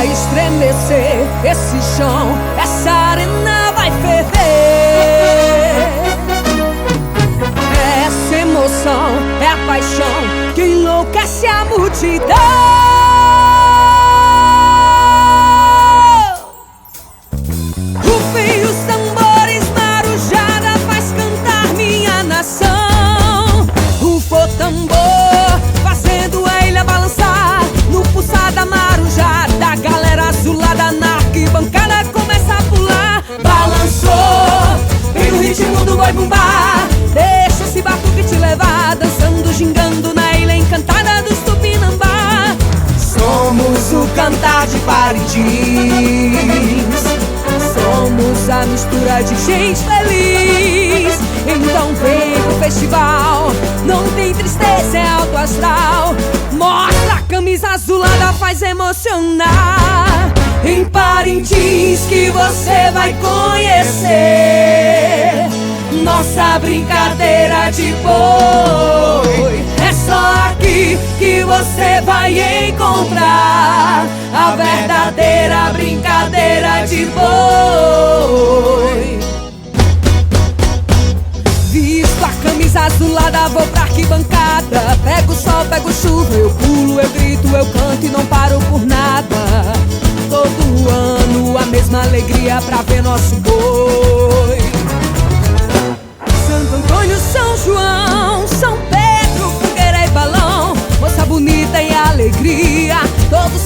vai estremecer esse chão, essa arena vai ferver. Essa emoção é a paixão que enlouquece a multidão. Rufem os tambores, marujada faz cantar minha nação. Rufou tambor, fazendo a ilha balançar. No pulsar da marujada, a galera azulada na arquibancada começa a pular. Balançou, vem o ritmo do boi bumbá. Deixa esse batuque te levar, dançando, gingando na ilha encantada dos Tupinambá. Somos o cantar de Parintins, somos a mistura de gente feliz. Então vem pro festival, não tem tristeza, é alto astral. Mostra a camisa azulada, faz emocionar. Em Parintins que você vai conhecer nossa brincadeira de boi. É só aqui que você vai encontrar a verdadeira brincadeira de boi. Visto a camisa azulada, vou pra arquibancada. Pego o sol, pego chuva, eu pulo, eu grito, eu canto e não paro por nada. Todo ano a mesma alegria pra ver nosso boi. Santo Antônio, São João, São Pedro, fogueira e balão, moça bonita e alegria, todos